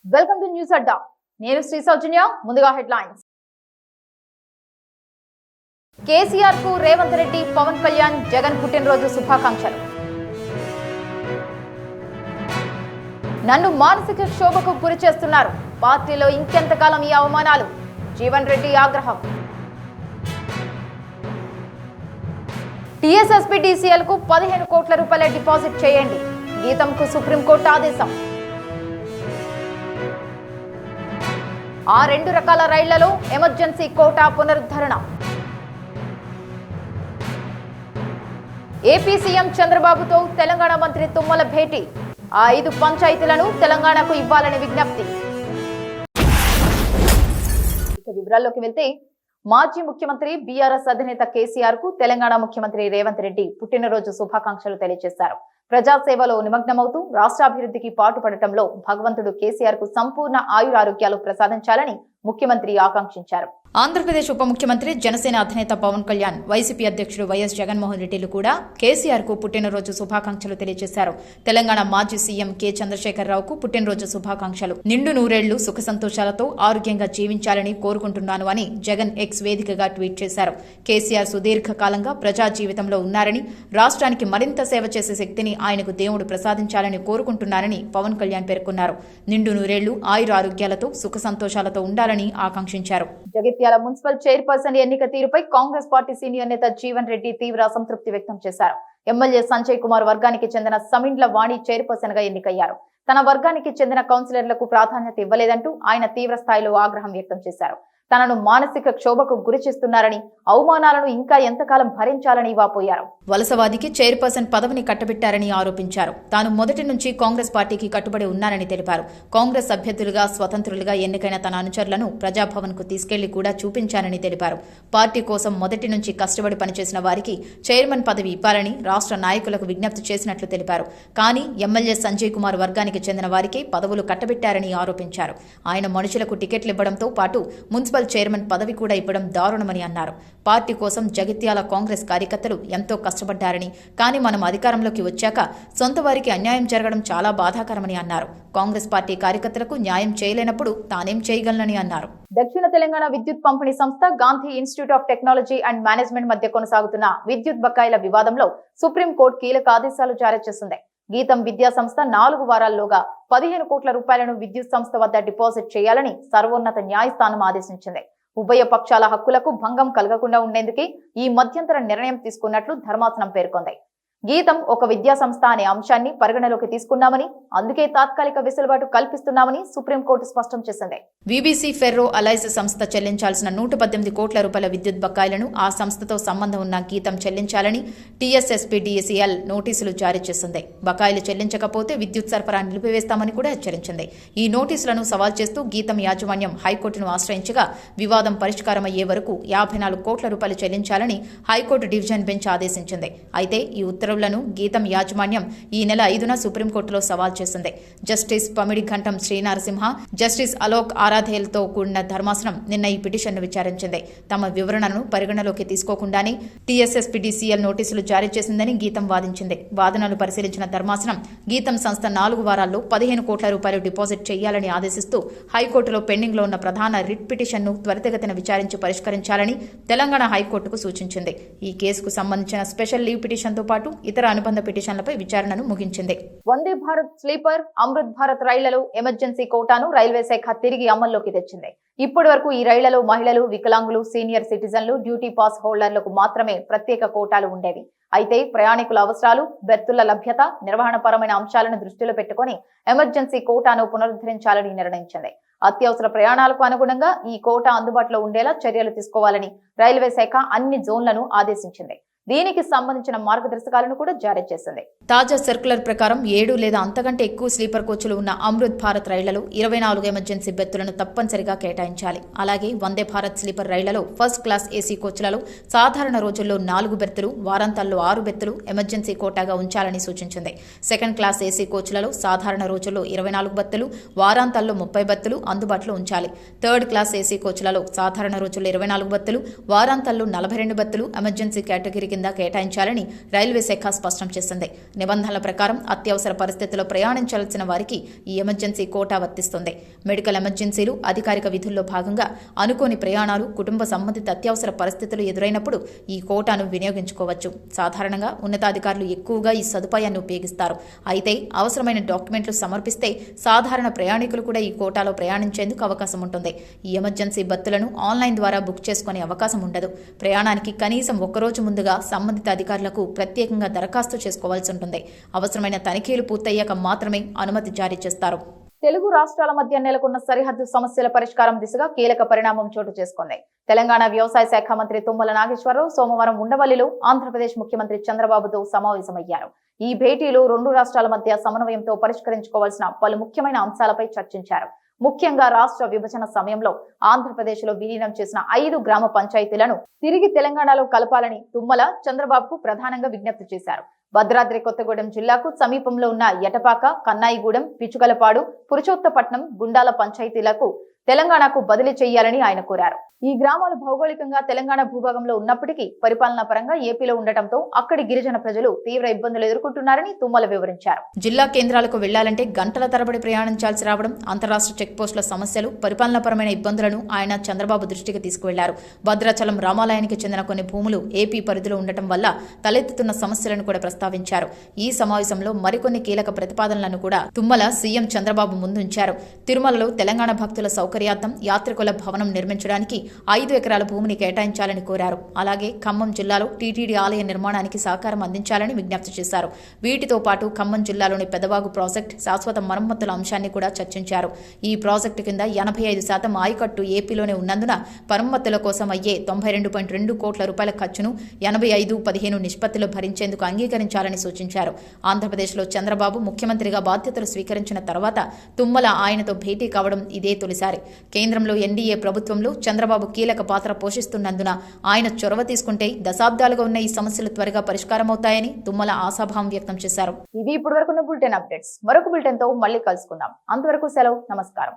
Welcome to news అడ్డా. నేను శ్రీ సౌజన్య. ముందుగా headlines. KCR కు రేవంత్ రెడ్డి, పవన్ కళ్యాణ్, జగన్ పుట్టినరోజు శుభాకాంక్షలు. నన్ను మానసిక క్షోభకు గురి చేస్తున్నారు. పార్టీలో ఇంకెంతకాలం ఈ అవమానాలు? జీవన్ రెడ్డి ఆగ్రహం. టీఎస్ఎస్పీడీసీఎల్ కు 15 కోట్ల రూపాయల డిపాజిట్ చేయండి. గీతంకు సుప్రీంకోర్టు ఆదేశం. ఆ 2 రకాల రైళ్లలో ఎమర్జెన్సీ కోటా పునరుద్ధరణ. ఏపీ సీఎం చంద్రబాబుతో తెలంగాణ మంత్రి తుమ్మల భేటీ. ఆ 5 పంచాయతీలను తెలంగాణకు ఇవ్వాలని విజ్ఞప్తి. వివరాల్లోకి వెళ్తే, మాజీ ముఖ్యమంత్రి బీఆర్ఎస్ అధినేత కేసీఆర్ కు తెలంగాణ ముఖ్యమంత్రి రేవంత్ రెడ్డి పుట్టినరోజు శుభాకాంక్షలు తెలియజేశారు. ప్రజాసేవలో నిమగ్నమవుతూ రాష్ట్రాభివృద్ధికి పాటుపడటంలో భగవంతుడు కేసీఆర్ కు సంపూర్ణ ఆయురారోగ్యాలు ప్రసాదించాలని ముఖ్యమంత్రి ఆకాంక్షించారు. ఆంధ్రప్రదేశ్ ఉప ముఖ్యమంత్రి, జనసేన అధినేత పవన్ కళ్యాణ్, వైసీపీ అధ్యక్షుడు వైఎస్ జగన్మోహన్ రెడ్డిలు కూడా కేసీఆర్ కు పుట్టినరోజు శుభాకాంక్షలు తెలియజేశారు. తెలంగాణ మాజీ సీఎం కె చంద్రశేఖరరావుకు పుట్టినరోజు శుభాకాంక్షలు. నిండు నూరేళ్లు సుఖ సంతోషాలతో ఆరోగ్యంగా జీవించాలని కోరుకుంటున్నాను అని జగన్ ఎక్స్ వేదికగా ట్వీట్ చేశారు. కేసీఆర్ సుదీర్ఘకాలంగా ప్రజా జీవితంలో ఉన్నారని, రాష్ట్రానికి మరింత సేవ చేసే శక్తిని ఆయనకు దేవుడు ప్రసాదించాలని కోరుకుంటున్నారని పవన్ కళ్యాణ్ పేర్కొన్నారు. నిండు నూరేళ్లు ఆయుర ఆరోగ్యాలతో సుఖ సంతోషాలతో ఉండాలని ఆకాంక్షించారు. జగిత్యాల మున్సిపల్ చైర్పర్సన్ ఎన్నిక తీరుపై కాంగ్రెస్ పార్టీ సీనియర్ నేత జీవన్ రెడ్డి తీవ్ర అసంతృప్తి వ్యక్తం చేశారు. ఎమ్మెల్యే సంజయ్ కుమార్ వర్గానికి చెందిన సమిండ్ల వాణి చైర్పర్సన్ గా ఎన్నికయ్యారు. తన వర్గానికి చెందిన కౌన్సిలర్లకు ప్రాధాన్యత ఇవ్వలేదంటూ ఆయన తీవ్ర స్థాయిలో ఆగ్రహం వ్యక్తం చేశారు. తనను మానసిక క్షోభకు గురి చేస్తున్నారని, అవమానాలను ఇంకా ఎంతకాలం భరించాలని వాపోయారు. వలసవాదికి చైర్పర్సన్ పదవిని కట్టబెట్టారని ఆరోపించారు. తాను మొదటి నుంచి కాంగ్రెస్ పార్టీకి కట్టుబడి ఉన్నానని తెలిపారు. కాంగ్రెస్ అభ్యర్థులుగా, స్వతంత్రులుగా ఎన్నికైన తన అనుచరులను ప్రజాభవన్ కు తీసుకెళ్లి కూడా చూపించానని తెలిపారు. పార్టీ కోసం మొదటి నుంచి కష్టపడి పనిచేసిన వారికి చైర్మన్ పదవి ఇవ్వాలని రాష్ట్ర నాయకులకు విజ్ఞప్తి చేసినట్లు తెలిపారు. కానీ ఎమ్మెల్యే సంజయ్ కుమార్ వర్గానికి చెందిన వారికే పదవులు కట్టబెట్టారని ఆరోపించారు. ఆయన మనుషులకు టికెట్లు ఇవ్వడంతో పాటు మున్సిపల్ చైర్మన్ పదవి కూడా ఇవ్వడం దారుణమని అన్నారు. పార్టీ కోసం జగిత్యాల కాంగ్రెస్ కార్యకర్తలు ఎంతో కష్టపడ్డారని, కానీ మనం అధికారంలోకి వచ్చాక సొంత వారికి అన్యాయం జరగడం చాలా బాధాకరమని అన్నారు. కాంగ్రెస్ పార్టీ కార్యకర్తలకు న్యాయం చేయలేనప్పుడు తానేం చేయగలనని అన్నారు. దక్షిణ తెలంగాణ విద్యుత్ పంపిణీ సంస్థ Gandhi institute of technology and management మధ్య కొనసాగుతున్న విద్యుత్ బకాయిల వివాదంలో సుప్రీంకోర్టు కీలక ఆదేశాలు జారీ చేసింది. గీతం విద్యా సంస్థ 4 వారాల్లోగా 15 కోట్ల రూపాయలను విద్యుత్ సంస్థ వద్ద డిపాజిట్ చేయాలని సర్వోన్నత న్యాయస్థానం ఆదేశించింది. ఉభయ పక్షాల హక్కులకు భంగం కలగకుండా ఉండేందుకే ఈ మధ్యంతర నిర్ణయం తీసుకున్నట్లు ధర్మాసనం పేర్కొంది. గీతం ఒక విద్యా సంస్థ అనే అంశాన్ని పరిగణలోకి తీసుకున్నామని, అందుకే తాత్కాలిక వెసులుబాటు కల్పిస్తున్నామని సుప్రీంకోర్టు స్పష్టం చేసింది. వీబీసీ ఫెర్రో అలైజ్ సంస్థ చెల్లించాల్సిన 118 కోట్ల రూపాయల విద్యుత్ బకాయిలను ఆ సంస్థతో సంబంధం ఉన్న గీతం చెల్లించాలని టీఎస్ఎస్పీడీసీఎల్ నోటీసులు జారీ చేసింది. బకాయిలు చెల్లించకపోతే విద్యుత్ సరఫరా నిలిపివేస్తామని కూడా హెచ్చరించింది. ఈ నోటీసులను సవాల్ చేస్తూ గీతం యాజమాన్యం హైకోర్టును ఆశ్రయించగా వివాదం పరిష్కారమయ్యే వరకు 54 కోట్ల రూపాయలు చెల్లించాలని హైకోర్టు డివిజన్ బెంచ్ ఆదేశించింది. అయితే ఈ ఉత్తర్వులను గీతం యాజమాన్యం ఈ నెల 5న సుప్రీంకోర్టులో సవాల్ చేసింది. జస్టిస్ పమిడిఘంటం శ్రీనరసింహ, జస్టిస్ అలోక్ ఆరాధేలతో కూడిన ధర్మాసనం నిన్న ఈ పిటిషన్ను విచారించింది. తమ వివరణను పరిగణలోకి తీసుకోకుండానే టీఎస్ఎస్పీడీసీఎల్ నోటీసులు జారీ చేసిందని గీతం వాదించింది. వాదనలు పరిశీలించిన ధర్మాసనం గీతం సంస్థ 4 వారాల్లో 15 కోట్ల రూపాయలు డిపాజిట్ చేయాలని ఆదేశిస్తూ హైకోర్టులో పెండింగ్లో ఉన్న ప్రధాన రిట్ పిటిషన్ను త్వరితగతిన విచారించి పరిష్కరించాలని తెలంగాణ హైకోర్టుకు సూచించింది. ఈ కేసుకు సంబంధించిన స్పెషల్ లీవ్ పిటిషన్తో పాటు ఇతర అనుబంధ పిటిషన్లపై విచారణను ముగించింది. వందే భారత్ స్లీపర్, అమృత్ భారత్ రైళ్లలో ఎమర్జెన్సీ కోటాను రైల్వే శాఖ తిరిగి అమల్లోకి తెచ్చింది. ఇప్పటి వరకు ఈ రైళ్లలో మహిళలు, వికలాంగులు, సీనియర్ సిటిజన్లు, డ్యూటీ పాస్ హోల్డర్లకు మాత్రమే ప్రత్యేక కోటాలు ఉండేవి. అయితే ప్రయాణికుల అవసరాలు, బెర్తుల లభ్యత, నిర్వహణపరమైన అంశాలను దృష్టిలో పెట్టుకుని ఎమర్జెన్సీ కోటాను పునరుద్ధరించాలని నిర్ణయించింది. అత్యవసర ప్రయాణాలకు అనుగుణంగా ఈ కోటా అందుబాటులో ఉండేలా చర్యలు తీసుకోవాలని రైల్వే శాఖ అన్ని జోన్లను ఆదేశించింది. దీనికి సంబంధించిన మార్గదర్శకాలను కూడా జారీ చేసింది. తాజా సర్క్యులర్ ప్రకారం 7 లేదా అంతకంటే ఎక్కువ స్లీపర్ కోచ్లు ఉన్న అమృత్ భారత్ రైళ్లలో 24 ఎమర్జెన్సీ బెర్తులను తప్పనిసరిగా కేటాయించాలి. అలాగే వందే భారత్ స్లీపర్ రైళ్లలో ఫస్ట్ క్లాస్ ఏసీ కోచ్లలో సాధారణ రోజుల్లో 4 బెర్తులు, వారాంతాల్లో 6 బెర్తులు ఎమర్జెన్సీ కోటాగా ఉంచాలని సూచించింది. సెకండ్ క్లాస్ ఏసీ కోచ్లలో సాధారణ రోజుల్లో 24 బెర్తులు, వారాంతాల్లో 30 బెర్తులు అందుబాటులో ఉంచాలి. థర్డ్ క్లాస్ ఏసీ కోచ్లలో సాధారణ రోజుల్లో 24 బెర్తులు, వారాంతాల్లో 42 బెర్తులు ఎమర్జెన్సీ కేటగిరీ కింద కేటాయించాలని రైల్వే శాఖ స్పష్టం చేసింది. నిబంధనల ప్రకారం అత్యవసర పరిస్థితుల్లో ప్రయాణించాల్సిన వారికి ఈ ఎమర్జెన్సీ కోటా వర్తిస్తుంది. మెడికల్ ఎమర్జెన్సీలు, అధికారిక విధుల్లో భాగంగా అనుకోని ప్రయాణాలు, కుటుంబ సంబంధిత అత్యవసర పరిస్థితులు ఎదురైనప్పుడు ఈ కోటాను వినియోగించుకోవచ్చు. సాధారణంగా ఉన్నతాధికారులు ఎక్కువగా ఈ సదుపాయాన్ని ఉపయోగిస్తారు. అయితే అవసరమైన డాక్యుమెంట్లు సమర్పిస్తే సాధారణ ప్రయాణికులు కూడా ఈ కోటాలో ప్రయాణించేందుకు అవకాశం ఉంటుంది. ఈ ఎమర్జెన్సీ బత్తులను ఆన్లైన్ ద్వారా బుక్ చేసుకునే అవకాశం ఉండదు. ప్రయాణానికి కనీసం ఒక్కరోజు ముందుగా సంబంధిత అధికారులకు ప్రత్యేకంగా దరఖాస్తు చేసుకోవాల్సి ఉంటుంది. అవసరమైన తనిఖీలు పూర్తయ్యాక మాత్రమే అనుమతి జారీ చేస్తారు. తెలుగు రాష్ట్రాల మధ్య నెలకొన్న సరిహద్దు సమస్యల పరిష్కారం దిశగా కీలక పరిణామం చోటు చేసుకుంది. తెలంగాణ వ్యవసాయ శాఖ మంత్రి తుమ్మల నాగేశ్వరరావు సోమవారం ఉండవల్లిలో ఆంధ్రప్రదేశ్ ముఖ్యమంత్రి చంద్రబాబుతో సమావేశమయ్యారు. ఈ భేటీలో రెండు రాష్ట్రాల మధ్య సమన్వయంతో పరిష్కరించుకోవాల్సిన పలు ముఖ్యమైన అంశాలపై చర్చించారు. ముఖ్యంగా రాష్ట్ర విభజన సమయంలో ఆంధ్రప్రదేశ్లో విలీనం చేసిన 5 గ్రామ పంచాయతీలను తిరిగి తెలంగాణలో కలపాలని తుమ్మల చంద్రబాబుకు ప్రధానంగా విజ్ఞప్తి చేశారు. భద్రాద్రి కొత్తగూడెం జిల్లాకు సమీపంలో ఉన్న ఎటపాక, కన్నాయిగూడెం, పిచుకలపాడు, పురుషోత్తపట్నం, గుండాల పంచాయతీలకు తెలంగాణకు బదిలీ చేయాలని ఆయన కోరారు. ఈ గ్రామాలు భౌగోళికంగా తెలంగాణ భూభాగంలో ఉన్నప్పటికీ పరిపాలనా పరంగా ఏపీలో ఉండటంతో అక్కడి గిరిజన ప్రజలు తీవ్ర ఇబ్బందులు ఎదుర్కొంటున్నారని తుమ్మల వివరించారు. జిల్లా కేంద్రాలకు వెళ్లాలంటే గంటల తరబడి ప్రయాణించాల్సి రావడం, అంతరాష్ట్ర చెక్పోస్టుల సమస్యలు, పరిపాలనాపరమైన ఇబ్బందులను ఆయన చంద్రబాబు దృష్టికి తీసుకువెళ్లారు. భద్రాచలం రామాలయానికి చెందిన కొన్ని భూములు ఏపీ పరిధిలో ఉండటం వల్ల తలెత్తుతున్న సమస్యలను కూడా ప్రస్తావించారు. ఈ సమావేశంలో మరికొన్ని కీలక ప్రతిపాదనలను కూడా తుమ్మల సీఎం చంద్రబాబు ముందుంచారు. తిరుమలలో తెలంగాణ భక్తుల సౌకర్యార్థం యాత్రికుల భవనం నిర్మించడానికి 5 ఎకరాల భూమిని కేటాయించాలని కోరారు. అలాగే ఖమ్మం జిల్లాలో టీటీడీ ఆలయ నిర్మాణానికి సహకారం అందించాలని విజ్ఞప్తి చేశారు. వీటితో పాటు ఖమ్మం జిల్లాలోని పెదవాగు ప్రాజెక్టు శాశ్వత మరమ్మతుల అంశాన్ని కూడా చర్చించారు. ఈ ప్రాజెక్టు కింద 85% ఆయకట్టు ఏపీలోనే ఉన్నందున మరమ్మతుల కోసం అయ్యే 92.2 కోట్ల రూపాయల ఖర్చును 85-15 నిష్పత్తిలో భరించేందుకు అంగీకరించాలని సూచించారు. ఆంధ్రప్రదేశ్లో చంద్రబాబు ముఖ్యమంత్రిగా బాధ్యతలు స్వీకరించిన తర్వాత తుమ్మల ఆయనతో భేటీ కావడం ఇదే తొలిసారి. కేంద్రంలో ఎన్డీఏ ప్రభుత్వంలో చంద్రబాబు కీలక పాత్ర పోషిస్తున్నందున ఆయన చొరవ తీసుకుంటే దశాబ్దాలుగా ఉన్న ఈ సమస్యలు త్వరగా పరిష్కారమవుతాయని తుమ్మల ఆశాభావం వ్యక్తం చేశారు. ఇవి ఇప్పటివరకున్న బులెటిన్ అప్డేట్స్. మరొక బులెటిన్ తో మళ్ళీ కలుసుకుందాం. అంతవరకు సెలవు. నమస్కారం.